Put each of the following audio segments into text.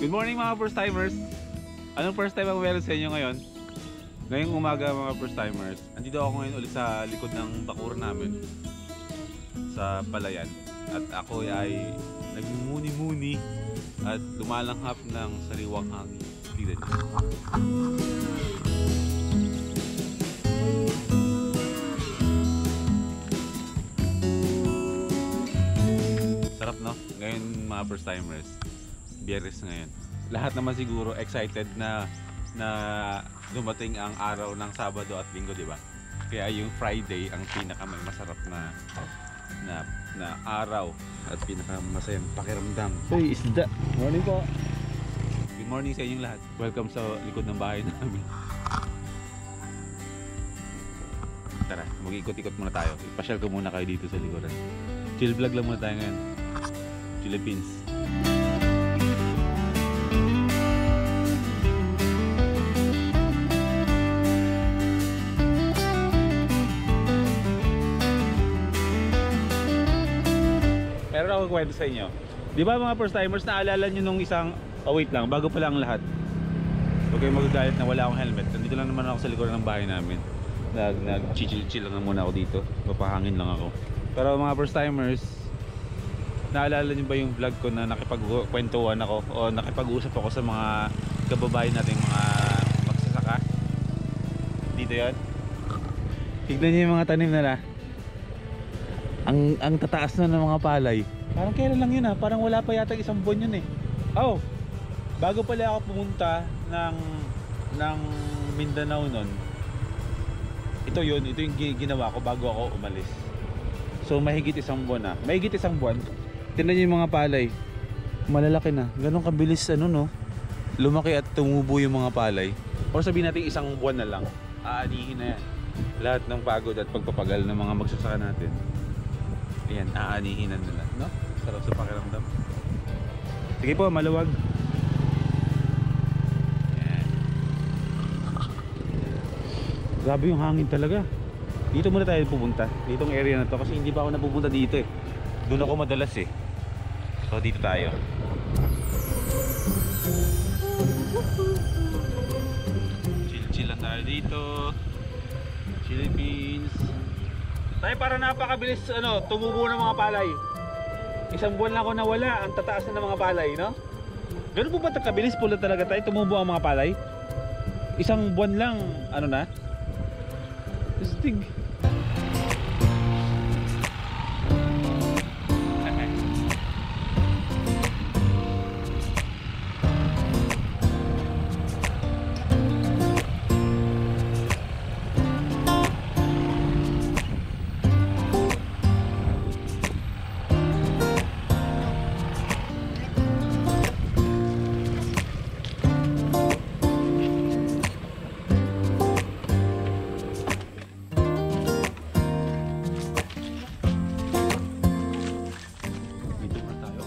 Good morning mga first timers. Anong first time ang meron sa inyo ngayon? Ngayong umaga mga first timers. Andito ako ngayon ulit sa likod ng bakuran namin sa Palayan. At ako ay nagmumuni-muni at lumalanghap ng sariwang hangin. Tignan niyo. Sarap no? Ngayon mga first timers. Biyernes ngayon. Lahat naman siguro excited na dumating ang araw ng Sabado at Linggo, di ba? Kaya yung Friday ang pinaka masarap na araw at pinaka masayang pakiramdam. Uy, isda. Morning po. Good morning sa inyong lahat. Welcome sa likod ng bahay namin. Tara, mag-ikot-ikot muna tayo. Ipasyal ko muna kayo dito sa likuran. Chill vlog lang muna tayo ngayon. Philippines. Meron ako kwento sa inyo. Di ba mga first timers, naalala nyo nung isang... Oh wait lang, bago pa lang lahat. Huwag kayong magagalit na wala akong helmet. Nandito lang naman ako sa likuran ng bahay namin. Nag-chill lang muna ako dito. Papahangin lang ako. Pero mga first timers, naalala nyo ba yung vlog ko na nakipagkwentuhan ako o nakipag-usap ako sa mga kababayan natin, mga magsasaka? Dito yan. Tignan nyo yung mga tanim nila. Ang tataas na ng mga palay. Parang kailan lang yun parang wala pa yata isang buwan yun Oh, bago pala ako pumunta ng Mindanao nun. Ito yung ginawa ko bago ako umalis. So mahigit isang buwan mahigit isang buwan. Tingnan niyo yung mga palay. Malalaki na. Ganun kabilis lumaki at tumubo yung mga palay. Or sabihin natin isang buwan na lang, aanihin na yan lahat ng pagod at pagpapagal ng mga magsasaka natin. Ayan, aanihin na nila, no? Sarap sa pakiramdam. Sige po, maluwag. Ayan. Grabe yung hangin talaga. Dito muna tayo pupunta. Ditong area na to kasi hindi pa ako napupunta dito Doon ako madalas So dito tayo. Chill lang tayo dito. Philippines. Tayo para napakabilis tumubo ng mga palay. Isang buwan lang ako nawala, ang tataas na ng mga palay, no? Ganun po ba kabilis pula talaga tayo tumubo ang mga palay? Isang buwan lang, na? Stig.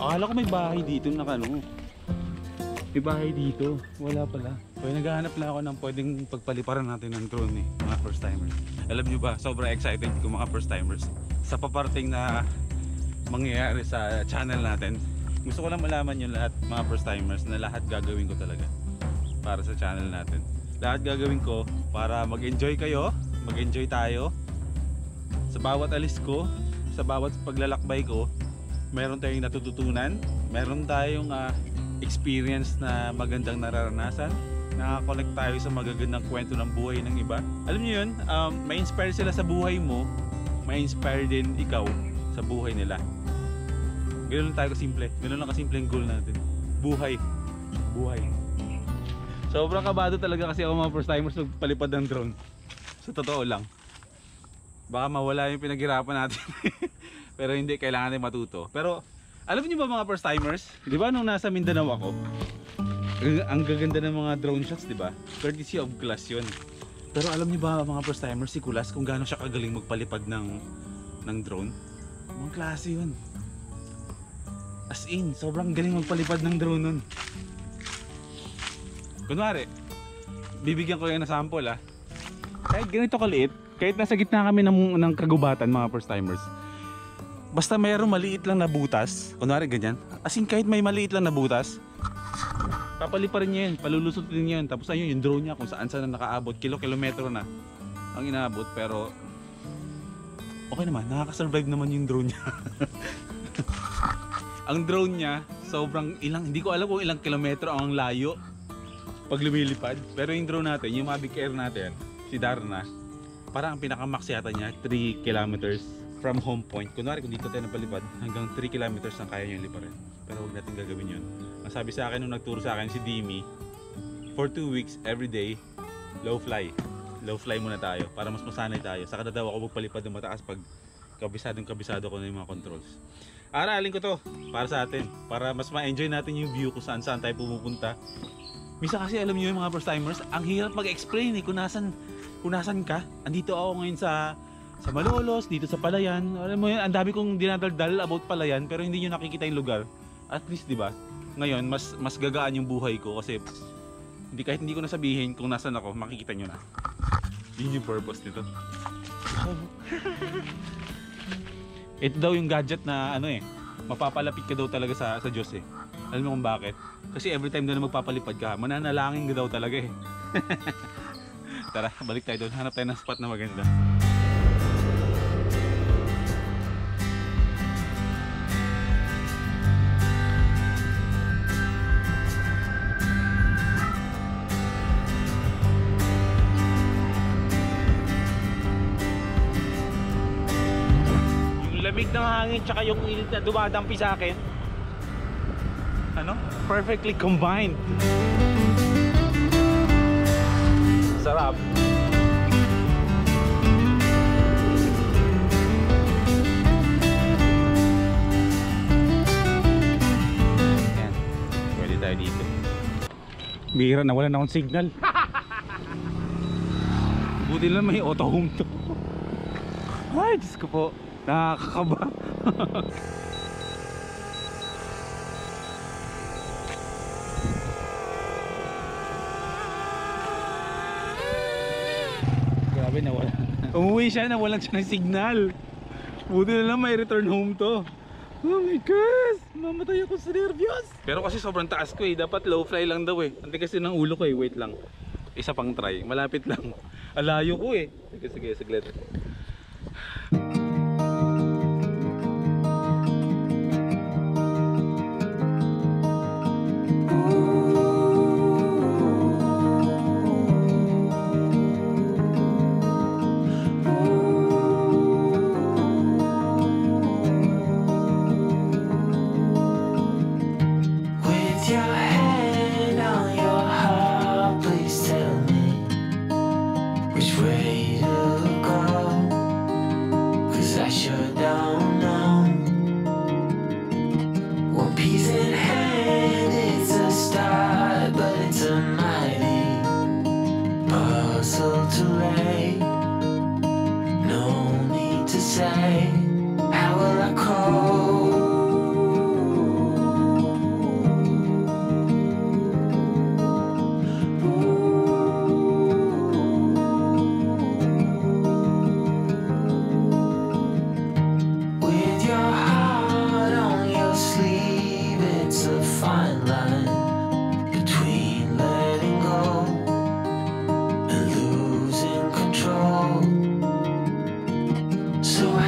Akala ko may bahay dito may bahay dito. Wala pala. Kaya naghahanap lang ako ng pwedeng pagpaliparan natin ng drone mga first timers. Alam nyo ba, sobrang excited ko mga first timers sa paparating na mangyayari sa channel natin. Gusto ko lang malaman yung lahat mga first timers na lahat gagawin ko talaga para sa channel natin. Lahat gagawin ko para mag-enjoy kayo, mag-enjoy tayo sa bawat alis ko, sa bawat paglalakbay ko. Meron tayong natututunan, meron tayong experience na magandang nararanasan, nakakonect tayo sa magagandang kwento ng buhay ng iba. Alam niyo yun, may inspire sila sa buhay mo, may inspire din ikaw sa buhay nila. Ganoon lang tayo kasimple, ganoon lang kasimple ang goal natin. Buhay. Sobrang kabado talaga kasi ako mga first timers nagpalipad ng drone. Sa totoo lang, baka mawala yung pinaghirapan natin. Pero hindi, kailangan natin matuto. Pero alam niyo ba mga first timers, di ba nung nasa Mindanao ako, ang gaganda ng mga drone shots, di ba? Courtesy of Kulas yun. Pero alam niyo ba mga first timers, si Kulas kung gaano siya kagaling magpalipad ng drone? Mga klase yun. As in, sobrang galing magpalipad ng drone nun. Kunwari, bibigyan ko yung na sample Kahit ganito kaliit, kahit nasa gitna kami ng kagubatan mga first timers, basta mayroong maliit lang na butas, kunwari ganyan, as in kahit may maliit lang na butas, papaliparin niya yun, palulusutin niya yun, tapos ayun yung drone niya kung saan na nakaabot, kilometro na ang inaabot, pero okay naman, nakaka-survive naman yung drone niya. Ang drone niya, sobrang hindi ko alam kung ilang kilometro ang layo pag lumilipad, pero yung drone natin, yung Mavic Air natin, si Darna, parang ang pinaka-max yata niya 3 kilometers from home point. Kunwari kung dito tayo napalipad, hanggang 3 kilometers ang kaya niyang liparin, pero huwag natin gagawin yun. Ang sabi sa akin nung nagturo sa akin si Dimi, for 2 weeks every day low fly muna tayo para mas masanay tayo. Saka na daw ako magpalipad ng mataas pag kabisado ko na yung mga controls. Aralin ko to para sa atin, para mas ma-enjoy natin yung view kung saan tayo pumupunta. Minsan kasi alam niyo yung mga first timers, ang hirap mag-explain kung nasan ka. Andito ako ngayon sa Malolos, dito sa Palayan. Alam mo yun, ang dami kong dinadaldal about Palayan pero hindi niyo nakikita yung lugar. At least 'di ba? Ngayon mas gagaan yung buhay ko kasi kahit hindi ko nasabihin kung nasan ako, makikita niyo na. Yun yung purpose nito. Ito daw yung gadget na mapapalapit ka daw talaga sa Diyos eh. Alam mo kung bakit? Kasi every time na magpapalipad ka, mananalangin ka daw talaga eh. Tara, balik tayo doon. Hanap tayo ng spot na maganda. Lamig ng hangin tsaka yung init na dumadampi sa akin. Perfectly combined. Sarap. Yan. Pwede tayo dito. Bihira na wala na akong signal. Buti lang may auto home to. Ay, Diyos ko po. Nakakaba. Grabe na wala. Umuwi siya na walang siya ng signal. Buti na lang may return home to. Oh my gosh, mamatay ako sa nervyos. Pero kasi sobrang taas ko eh. Dapat low fly lang daw eh. Hindi kasi ng ulo ko eh. Wait lang. Isa pang try. Malapit lang. Alayo ko eh. Sige, saglit.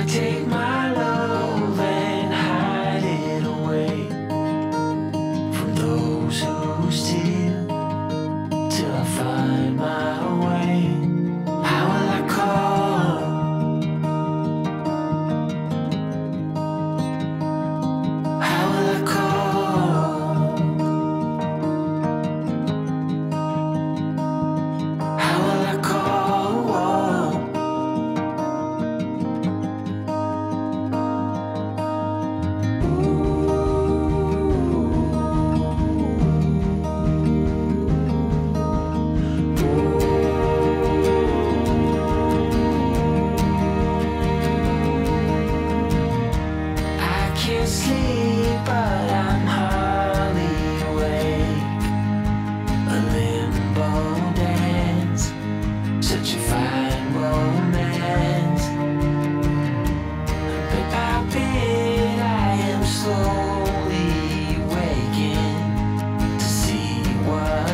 Take my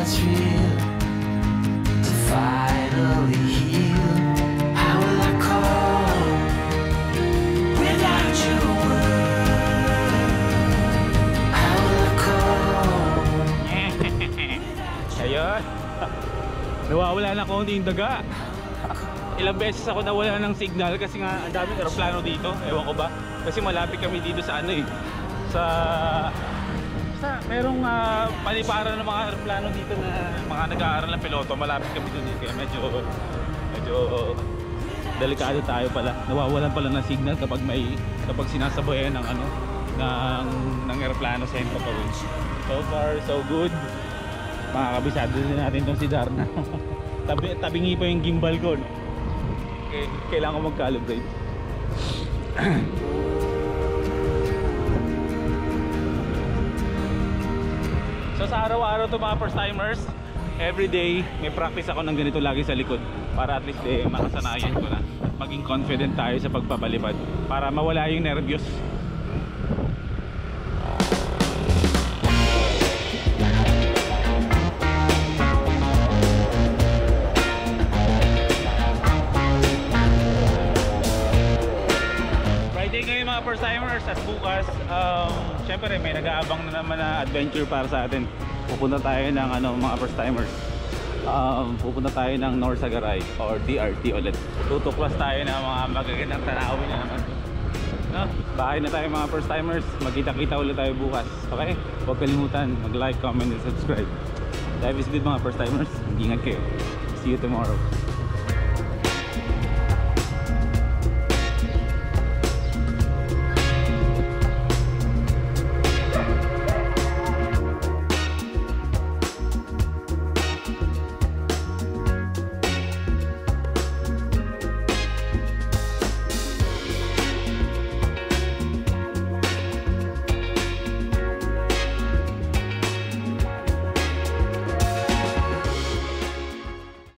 what's real to finally heal. How will I cope without your word? How will I cope? Ayun. Nawawala na konti yung daga. Ilang beses ako nawala ng signal kasi nga ang daming aeroplano dito. Ewan ko ba? Kasi malapit kami dito sa ano eh. Basta merong paliparan ng mga aeroplano dito na mga nag-aaral ng piloto. Malapit kami dun eh. Kaya medyo delikado tayo pala. Nawawalan pala ng signal kapag sinasabayan ng ano ng aeroplano sa Empapawin. So far so good. Makakabisado din natin tong si Darna. Tabingi pa yung gimbal ko, no? Kailangan ko mag-calibrate. So sa araw-araw to mga first timers, everyday may practice ako ng ganito lagi sa likod para at least makasanayan ko na at maging confident tayo sa pagpapalipad para mawala yung nervyos. Ngayon mga first timers at bukas syempre may nag-aabang na naman na adventure para sa atin. Pupunta tayo ng mga first timers, pupunta tayo ng Norsagaray or DRT ulit. Tutuklas tayo ng mga magagandang tanawin na naman, no? Bahay na tayo mga first timers. Magkita-kita ulit tayo bukas. Okay? Huwag kalimutan mag-like, comment and subscribe. Life is good mga first timers. Ingat kayo. See you tomorrow.